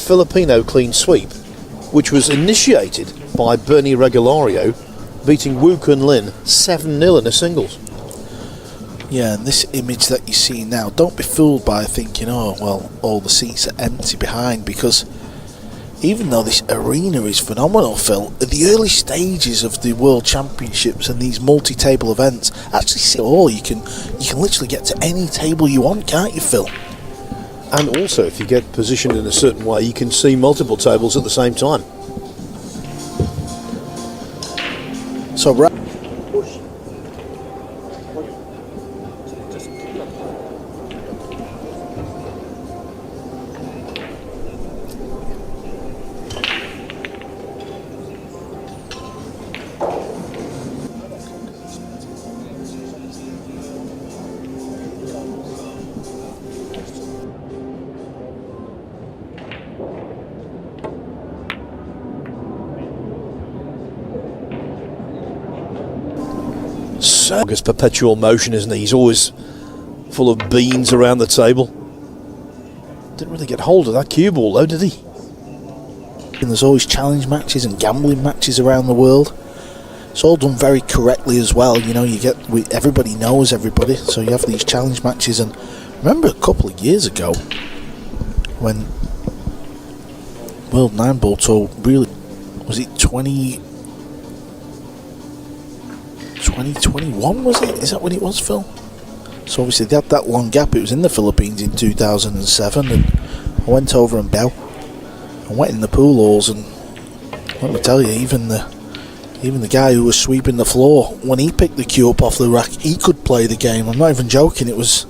Filipino clean sweep, which was initiated by Bernieregalario, beating Woo Kun Lin 7-0 in a singles. Yeah, and this image that you see now, don't be fooled by thinking, oh, well, all the seats are empty behind, because even though this arena is phenomenal, Phil, at the early stages of the World Championships and these multi-table events, actually see all, you can literally get to any table you want, can't you, Phil? And also, if you get positioned in a certain way, you can see multiple tables at the same time. So, It's perpetual motion, isn't he? He's always full of beans around the table. Didn't really get hold of that cue ball though, did he? And there's always challenge matches and gambling matches around the world. It's all done very correctly as well. You know, everybody knows everybody, so you have these challenge matches. And remember a couple of years ago when World Nineball Tour, really, was it 2021, was it? Is that when it was, Phil? So obviously they had that long gap. It was in the Philippines in 2007, and I went over and I went in the pool halls, and let me tell you, even the guy who was sweeping the floor, when he picked the cue up off the rack, he could play the game. I'm not even joking. It was...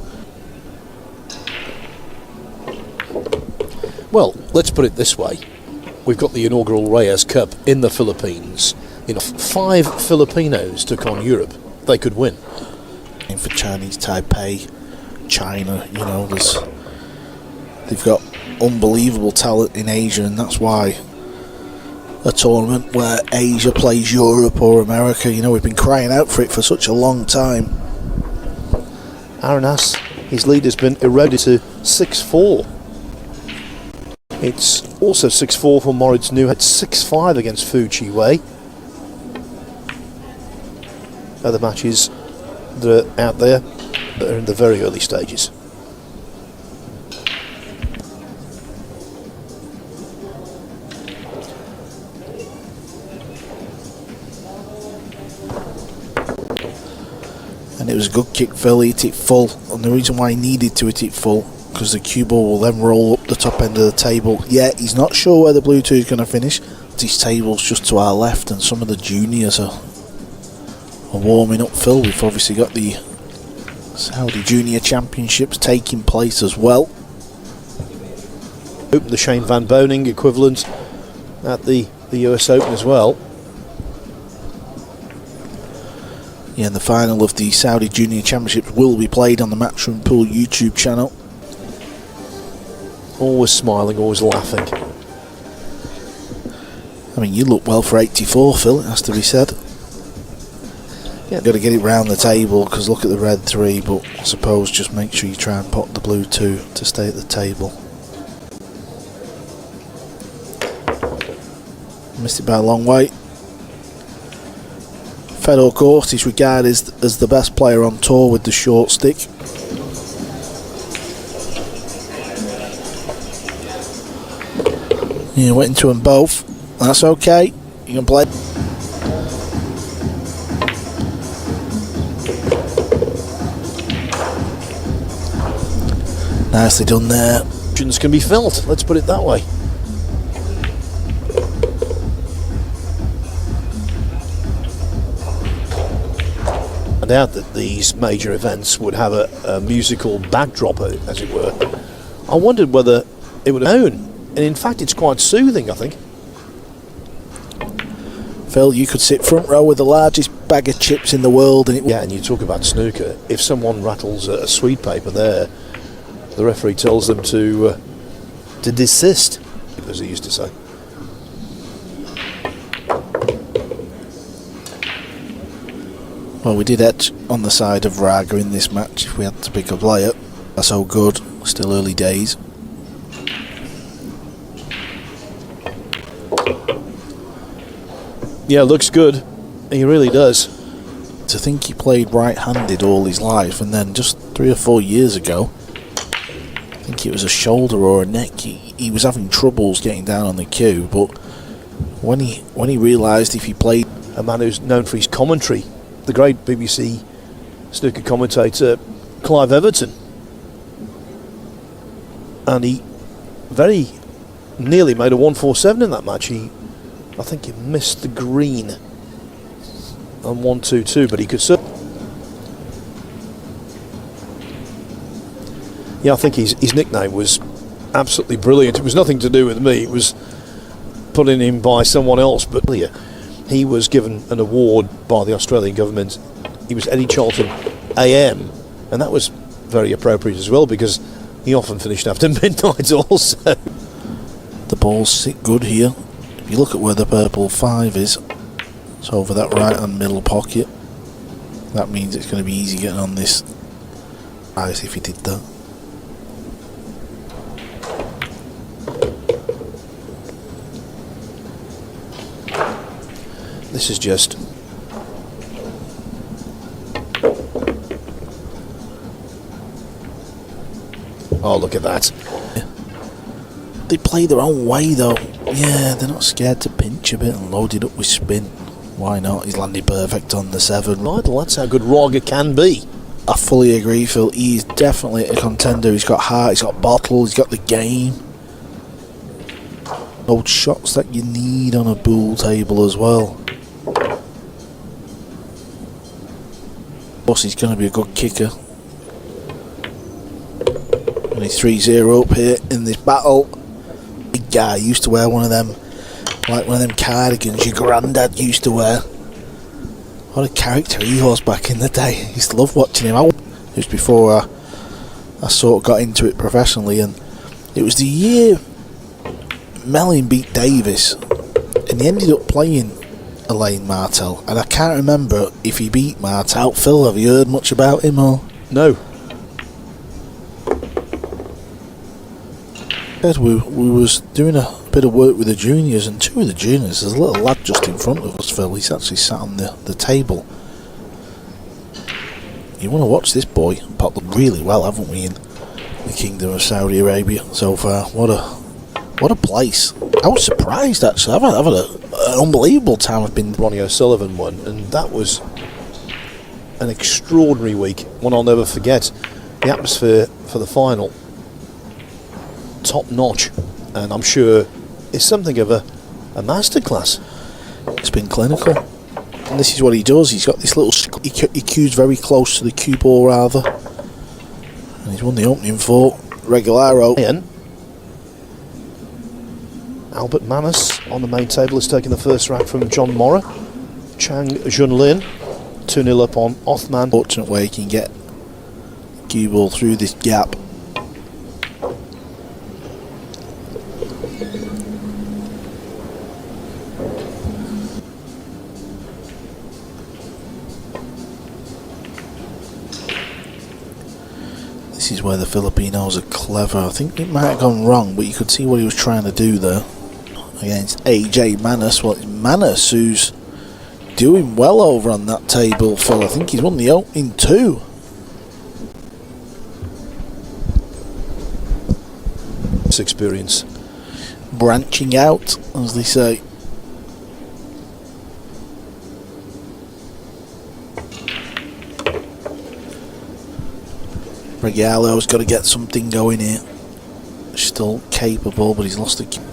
Well, let's put it this way. We've got the inaugural Reyescup in the Philippines. You know, 5 Filipinos took on Europe. They could win. And for Chinese Taipei, China, you know, they've got unbelievable talent in Asia, and that's why a tournament where Asia plays Europe or America, you know, we've been crying out for it for such a long time. Aranas, his lead has been eroded to 6-4. It's also 6-4 for Moritz New, had 6-5 against Fu Chi Wei. Other matches that are out there that are in the very early stages. And it was a good kick, Phil. He hit it full, and the reason why he needed to hit it full, because the cue ball will then roll up the top end of the table. Yeah, he's not sure where the blue two is going to finish. This table's just to our left, and some of the juniors are warming up, Phil. We've obviously got the Saudi Junior Championships taking place as well. The Shane Van Boning equivalent at the US Open as well. Yeah, and the final of the Saudi Junior Championships will be played on the Matchroom Pool YouTube channel. Always smiling, always laughing. I mean, you look well for 84, Phil, it has to be said. Yeah, got to get it round the table, because look at the red 3, but I suppose just make sure you try and pot the blue 2 to stay at the table. Missed it by a long way. Fedor Kort is regarded as the best player on tour with the short stick. Yeah, went into them both. That's okay. You can play. Nicely done there. Can be felt, let's put it that way. I doubt that these major events would have a musical backdrop, as it were. I wondered whether it would have known, and in fact it's quite soothing, I think. Phil, you could sit front row with the largest bag of chips in the world, and it... Yeah, and you talk about snooker. If someone rattles a sweet paper there, the referee tells them to desist, as he used to say. Well, we did edge on the side of Raga in this match if we had to pick a player. That's so good, still early days. Yeah, looks good. He really does. To think he played right-handed all his life, and then just 3 or 4 years ago, I think it was a shoulder or a neck, he was having troubles getting down on the cue, but when he realised if he played... A man who's known for his commentary, the great BBC snooker commentator Clive Everton. And he very nearly made a 147 in that match. I think he missed the green on 122, but he could certainly... Yeah, I think his nickname was absolutely brilliant. It was nothing to do with me. It was put in him by someone else. But he was given an award by the Australian government. He was Eddie Charlton AM, and that was very appropriate as well because he often finished after midnight also. The balls sit good here. If you look at where the purple 5 is, it's over that right hand middle pocket. That means it's going to be easy getting on this ice if he did that. This is just... Oh, look at that. They play their own way though. Yeah, they're not scared to pinch a bit and load it up with spin. Why not? He's landed perfect on the 7. Right, well, that's how good Raga can be. I fully agree, Phil. He's definitely a contender. He's got heart, he's got bottle, he's got the game. Those shots that you need on a pool table as well. Of course, he's going to be a good kicker. And he's 3-0 up here in this battle. Big guy, used to wear one of them, like one of them cardigans your granddad used to wear. What a character he was back in the day. I used to love watching him. It was before I sort of got into it professionally, and it was the year Mellin beat Davis, and he ended up playing Elaine Martel, and I can't remember if he beat Martel. Phil, have you heard much about him or? No. We was doing a bit of work with the juniors, and 2 of the juniors, there's a little lad just in front of us, Phil. He's actually sat on the table. You want to watch this boy pop them really well, haven't we, in the Kingdom of Saudi Arabia so far? What a place. I was surprised actually. I've had an unbelievable time. I've been... Ronnie O'Sullivan won, and that was an extraordinary week, one I'll never forget. The atmosphere for the final, top notch, and I'm sure it's something of a masterclass. It's been clinical, and this is what he does. He's got this little... He cues very close to the cue ball rather, and he's won the opening 4. Regalario. Ian. Albert Manus on the main table has taken the first rack from John Morra. Chang Junlin 2-0 up on Othman. Fortunate way he can get the cue ball through this gap. This is where the Filipinos are clever. I think it might have gone wrong, but you could see what he was trying to do there against AJ Manus. Well, it's Manus who's doing well over on that table, Phil. I think he's won the opening 2. This experience. Branching out, as they say. Regalio's got to get something going here. Still capable, but he's lost the...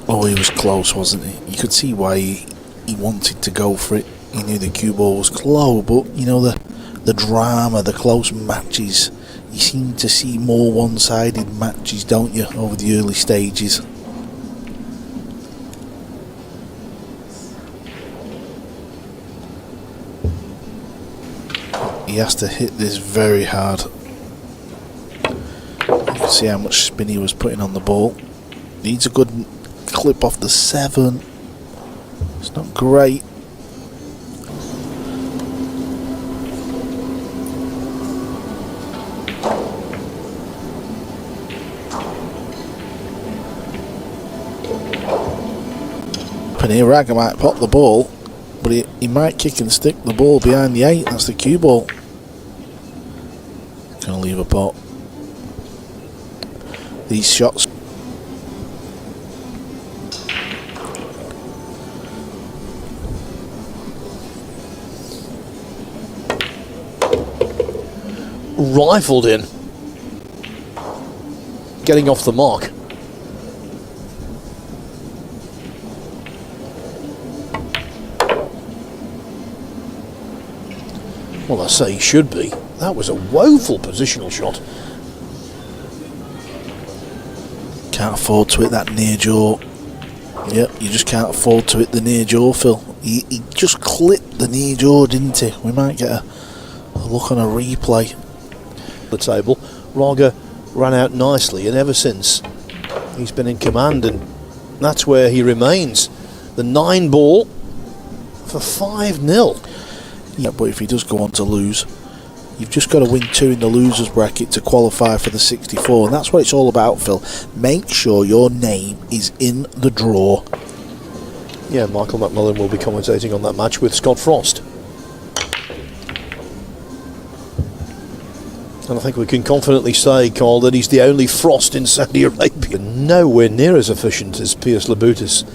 Oh, he was close, wasn't he? You could see why he wanted to go for it. He knew the cue ball was close, but you know, the drama, the close matches, you seem to see more one-sided matches, don't you, over the early stages. He has to hit this very hard. You can see how much spin he was putting on the ball. Needs a good clip off the 7. It's not great. happen here. Raga might pop the ball, but he might kick and stick the ball behind the 8. That's the cue ball. Gonna leave a pot. These shots. Rifled in. Getting off the mark. Well, I say he should be. That was a woeful positional shot. Can't afford to hit that near jaw. Yep, you just can't afford to hit the near jaw, Phil. He just clipped the near jaw, didn't he? We might get a look on a replay. The table. Raga ran out nicely, and ever since he's been in command, and that's where he remains. The 9 ball for 5-0. Yeah, but if he does go on to lose, you've just got to win 2 in the losers bracket to qualify for the 64, and that's what it's all about, Phil. Make sure your name is in the draw. Yeah, Michael McMullen will be commentating on that match with Scott Frost. And I think we can confidently say, Carl, that he's the only Frost in Saudi Arabia. Nowhere near as efficient as Piers Labutis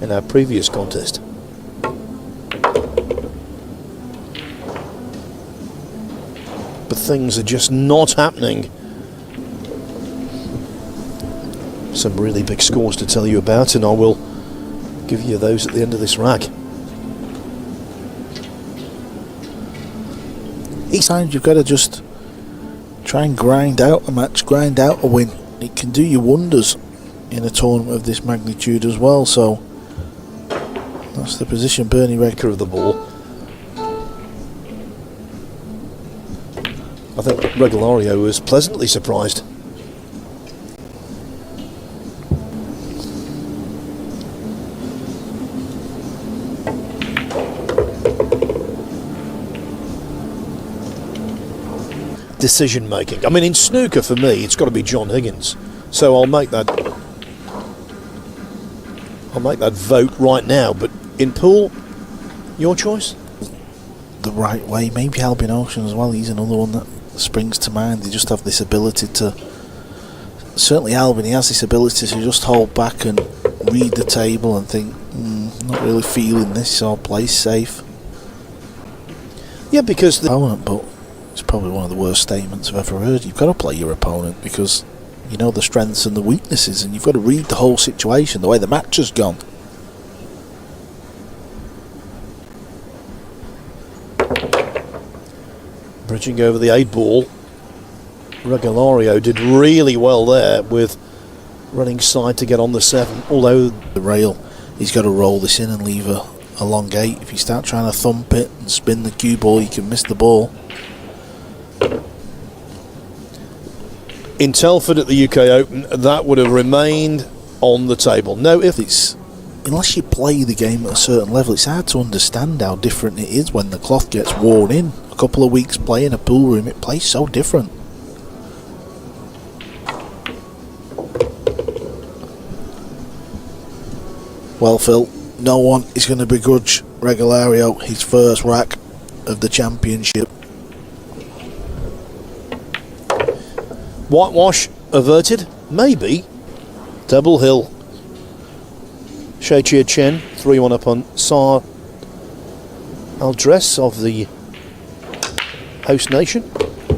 in our previous contest. But things are just not happening. Some really big scores to tell you about, and I will give you those at the end of this rack. Each time you've got to just try and grind out a match, grind out a win. It can do you wonders in a tournament of this magnitude as well. So that's the position Bernie Regalario of the ball. I think Regalario was pleasantly surprised. Decision making. I mean, in snooker for me, it's got to be John Higgins. So I'll make that vote right now. But in pool, your choice? The right way. Maybe Albin Ocean as well. He's another one that springs to mind. They just have this ability to. Certainly, Albin. He has this ability to just hold back and read the table and think, not really feeling this, so I'll play safe. Yeah, because the opponent, but it's probably one of the worst statements I've ever heard. You've got to play your opponent because you know the strengths and the weaknesses, and you've got to read the whole situation, the way the match has gone. Bridging over the 8 ball, Regalario did really well there with running side to get on the 7, although the rail, he's got to roll this in and leave a long 8. If you start trying to thump it and spin the cue ball, you can miss the ball. In Telford at the UK Open, that would have remained on the table. No, if it's unless you play the game at a certain level, it's hard to understand how different it is when the cloth gets worn in. A couple of weeks play in a pool room, it plays so different. Well, Phil, no one is going to begrudge Regalario his first rack of the championship. Whitewash averted? Maybe. Double Hill. Shea Chen, 3-1 up on Saar Aldres of the host nation.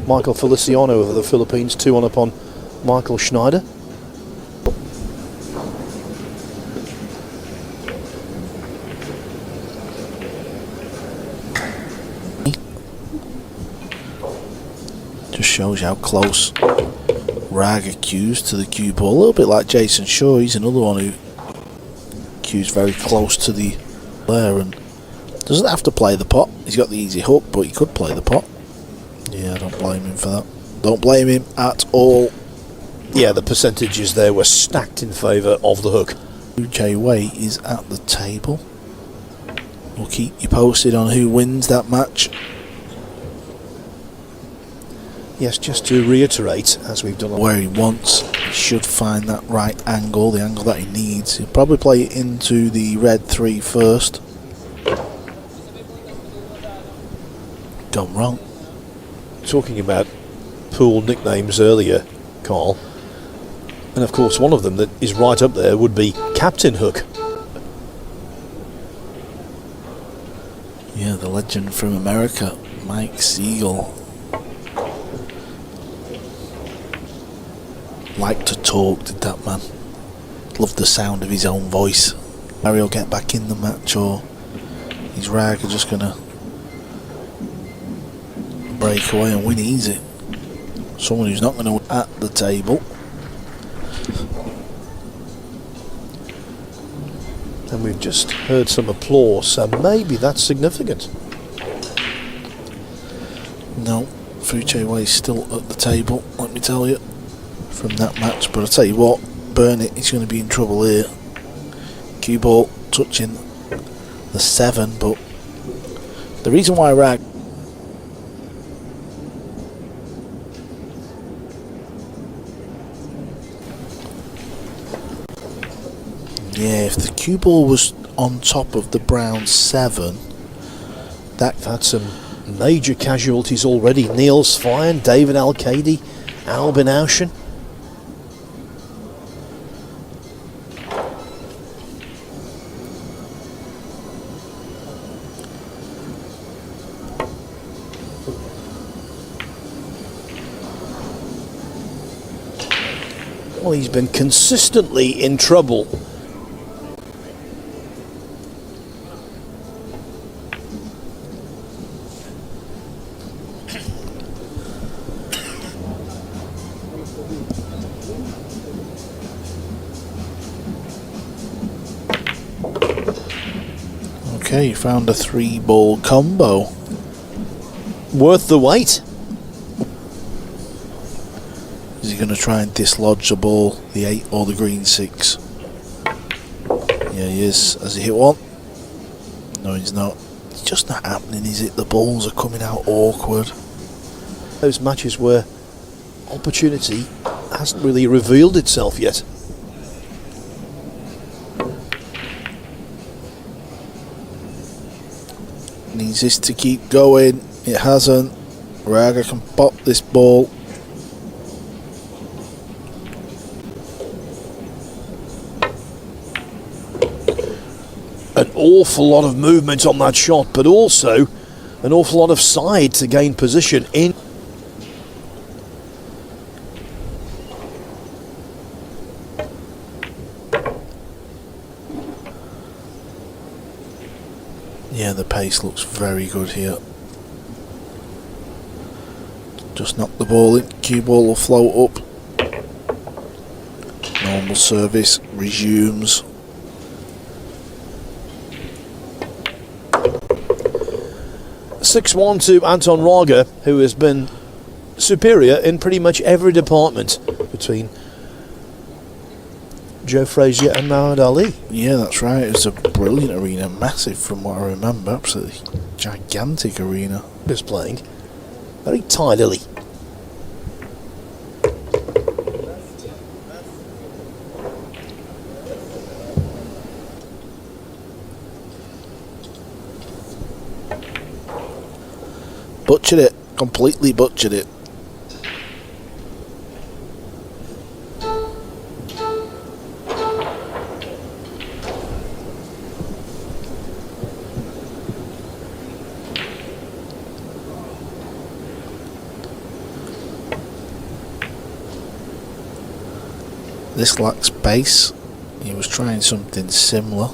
Michael Feliciano of the Philippines, 2-1 up on Michael Schneider. Just shows you how close Raga cues to the cue ball. A little bit like Jason Shaw, he's another one who cues very close to the player and doesn't have to play the pot. He's got the easy hook, but he could play the pot. Yeah, I don't blame him for that. Don't blame him at all. Yeah, the percentages there were stacked in favour of the hook. UK Way is at the table. We'll keep you posted on who wins that match. Yes, just to reiterate, as we've done where he wants, he should find that right angle, the angle that he needs. He'll probably play it into the red 3 first. Gone wrong. Talking about pool nicknames earlier, Carl, and of course one of them that is right up there would be Captain Hook. Yeah, the legend from America, Mike Siegel. Liked to talk, did that man. Loved the sound of his own voice. Harry will get back in the match, or is Raga just gonna break away and win easy? Someone who's not gonna win at the table. And we've just heard some applause, so maybe that's significant. No, Fuche Way is still at the table, let me tell you, from that match. But I'll tell you what, Burnett is going to be in trouble here. Cue ball touching the 7, but the reason why Rag if the cue ball was on top of the brown 7, That had some major casualties already. Niels Fine, David Al-Kadi, Albin Aushin. Well, he's been consistently in trouble. Okay, you found a 3-ball combo. Worth the wait. Is he going to try and dislodge the ball, the 8 or the green 6? Yeah, he is. Has he hit one? No, he's not. It's just not happening, is it? The balls are coming out awkward. Those matches where opportunity hasn't really revealed itself yet. Needs this to keep going. It hasn't. Raga can pop this ball. An awful lot of movement on that shot, but also an awful lot of side to gain position in. Yeah, the pace looks very good here. Just knock the ball in. Cue ball will float up. Normal service resumes. (6-1) to Anton Raga, who has been superior in pretty much every department between Joe Frazier and Muhammad Ali. Yeah, that's right. It was a brilliant arena, massive from what I remember. Absolutely gigantic arena. Is playing very tidily. Butchered it, completely butchered it. This lacks base. He was trying something similar.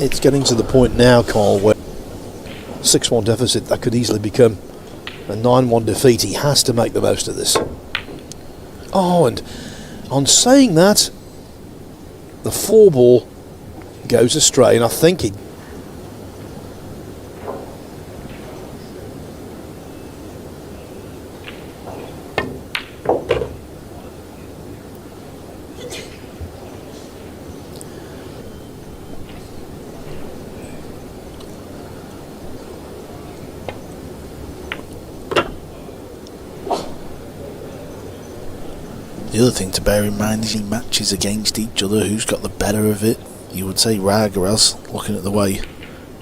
It's getting to the point now, Carl, where 6-1 deficit, that could easily become A 9-1 defeat. He has to make the most of this. Oh, and on saying that, the 4-ball goes astray, and I think he... The other thing to bear in mind is he matches against each other. Who's got the better of it? You would say Raga has, looking at the way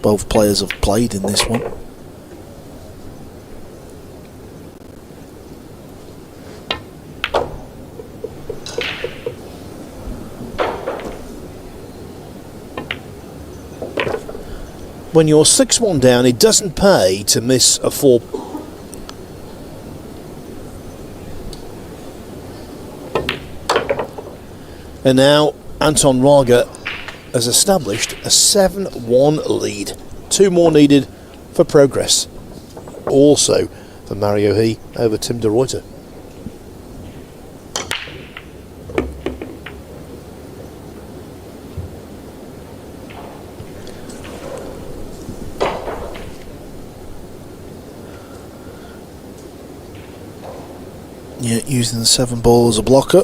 both players have played in this one. When you're 6-1 down, it doesn't pay to miss a 4. And now Anton Raga has established a 7-1 lead. 2 more needed for progress. Also for Mario He over Tim de Ruyter. Yeah, using the 7-ball as a blocker.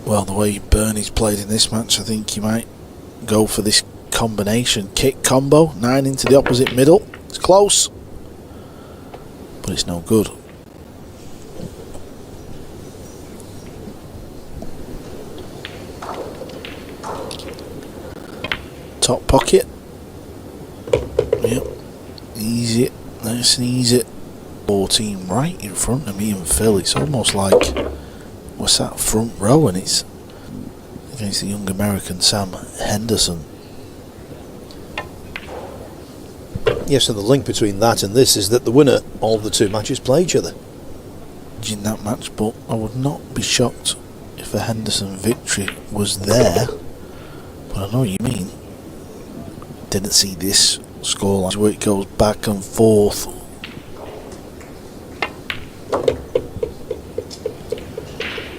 Well, the way Bernie's played in this match, I think he might go for this combination kick combo. 9 into the opposite middle. It's close, but it's no good. Top pocket. Yep, easy, nice and easy. 14 right in front of me and Phil. It's almost like we're sat front row and it's against the young American Sam Henderson. Yes, and the link between that and this is that the winner of the 2 matches play each other. In that match, but I would not be shocked if a Henderson victory was there. But I know what you mean. Didn't see this scoreline where it goes back and forth.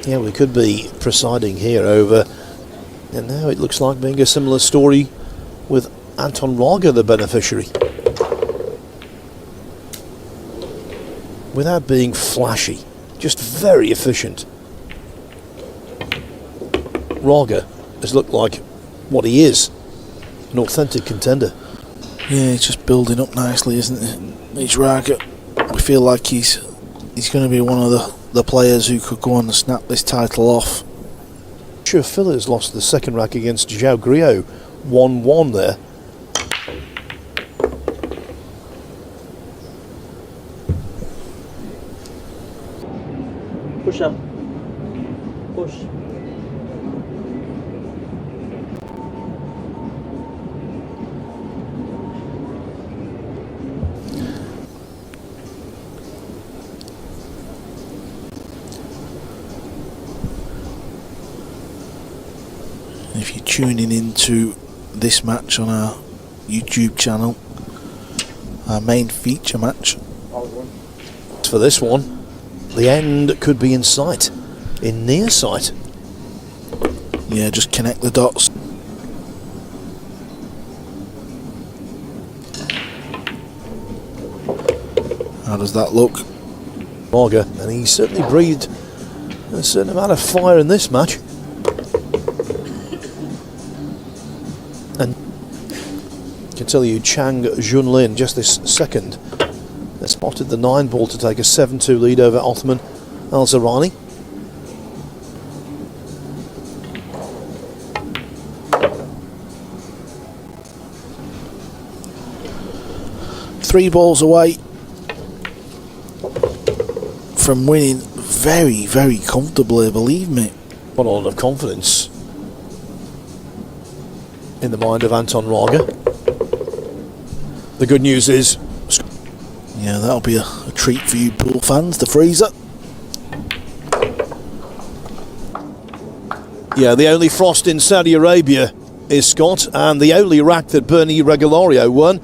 Yeah, we could be presiding here over, and now it looks like being a similar story with Anton Raga, the beneficiary. Without being flashy, just very efficient. Raga has looked like what he is, an authentic contender. Yeah, it's just building up nicely, isn't it? It's Raga. We feel like he's going to be one of the players who could go on and snap this title off. Sure, Phil has lost the second rack against João Griot, 1-1 there. Push up. Push. If you're tuning into this match on our YouTube channel, our main feature match, For this one, the end could be in sight, in near sight. yeah, just connect the dots. How does that look? Raga, and he certainly breathed a certain amount of fire in this match. And I can tell you, Chang Junlin just this second has spotted the 9-ball to take a 7-2 lead over Othman Al-Zarani. Three balls away from winning very, very comfortably, believe me. What a lot of confidence in the mind of Anton Raga. The good news is, Yeah, that'll be a treat for you pool fans, the freezer. yeah, the only frost in Saudi Arabia is Scott, and the only rack that Bernieregalario won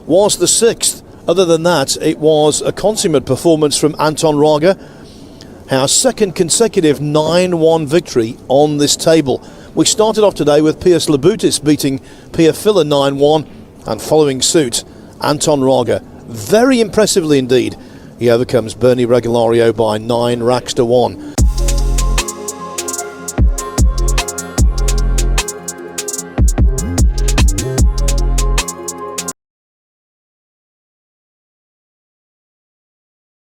was the 6th Other than that, it was a consummate performance from Anton Raga, our second consecutive 9-1 victory on this table. We started off today with Piers Labutis beating Pierre Filler 9-1, and following suit, Anton Raga, very impressively indeed, he overcomes Bernieregalario by 9 racks to 1.